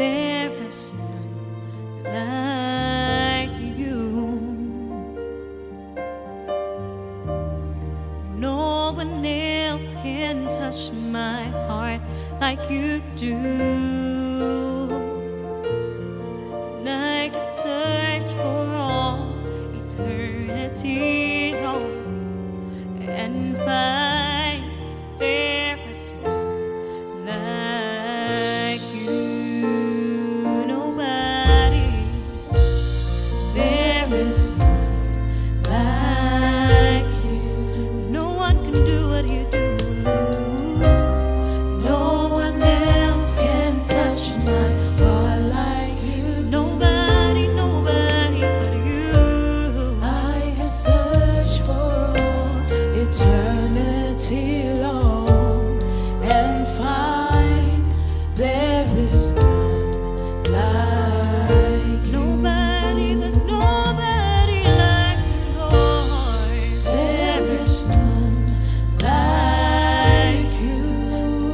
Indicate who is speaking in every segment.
Speaker 1: there is none like you. No one else can touch my heart like you do. And I could search for all eternity long and find there is none like you. Nobody, there is none like you. No one can do what you do. No one else can touch my heart like you. Nobody, nobody but you.
Speaker 2: I can search for all eternity long and find there is none like you.
Speaker 1: Nobody, there's nobody like you, Lord.
Speaker 2: There is none like you.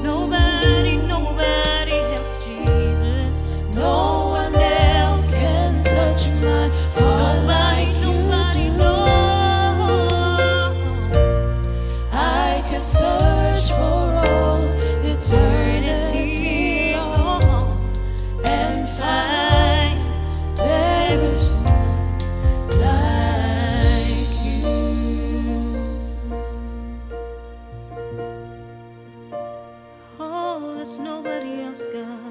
Speaker 1: Nobody, nobody else, Jesus.
Speaker 2: No one else can touch my heart like you
Speaker 1: Nobody,
Speaker 2: do.
Speaker 1: no.
Speaker 2: I can search for all eternity long and find there is none like you.
Speaker 1: Oh, there's nobody else, God.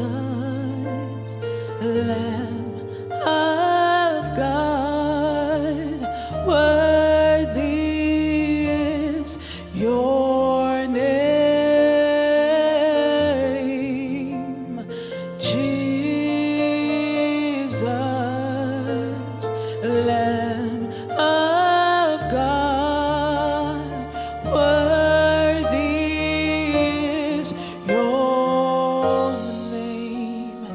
Speaker 2: Jesus, Lamb of God, worthy is your name. Jesus, Lamb of God, worthy is your name.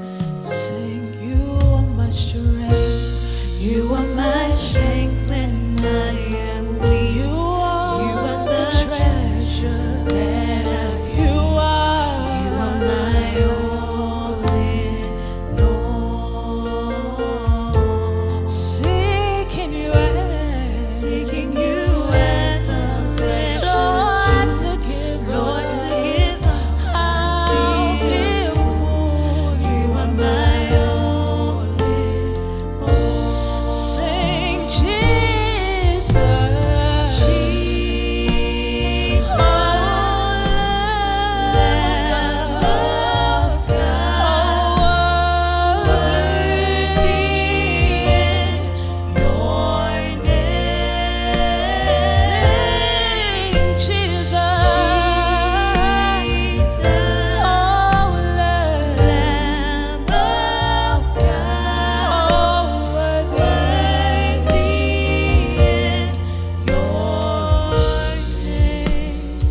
Speaker 2: Sing, you are my strength. You are my strength when I am weak. You are the treasure that I see. You are my only Lord. Seeking you as a precious Lord to give, Lord to give. How beautiful you are, my only Lord. Sing, Jesus, Jesus, oh, Lamb of God, worthy is your name. Sing, Jesus, oh, Lamb of God, worthy is your name.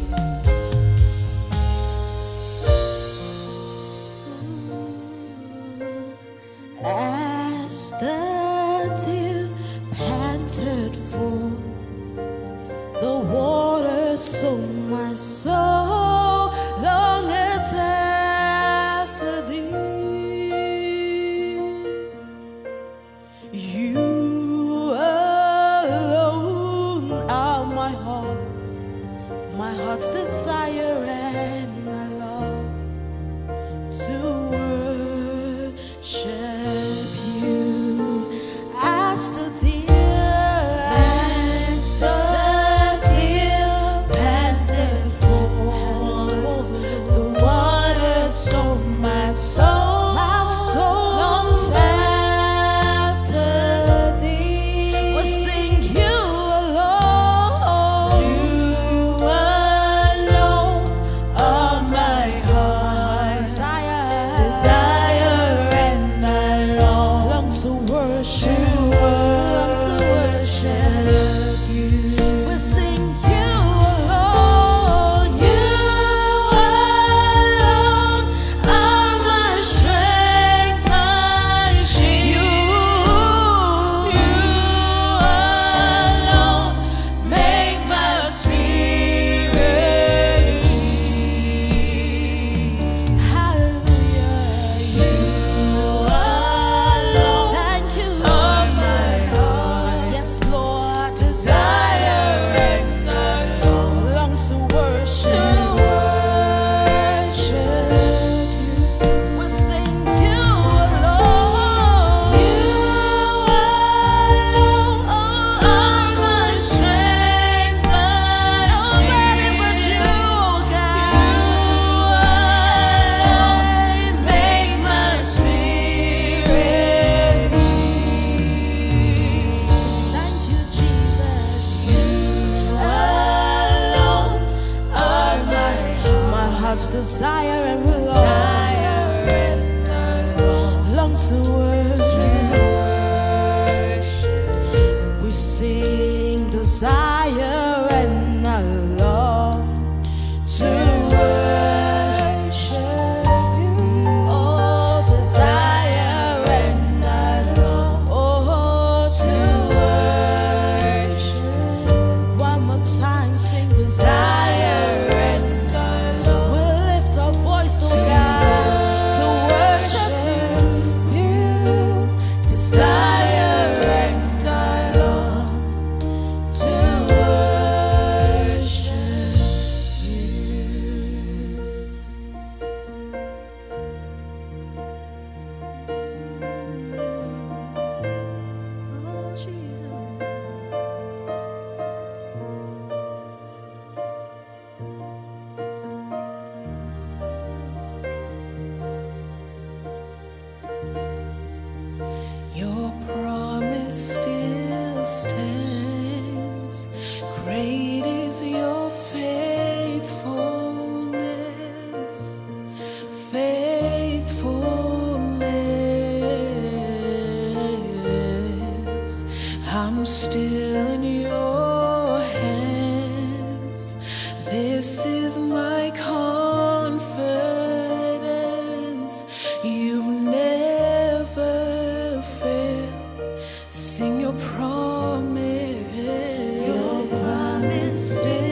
Speaker 2: As the deer panted for the water, so my soul longeth after thee. You alone are my heart's desire and my love to worship you. As the deer panted for the water, so my soul longs after I'm still in your hands. This is my confidence. You've never failed. Sing your promise.
Speaker 1: Your promise still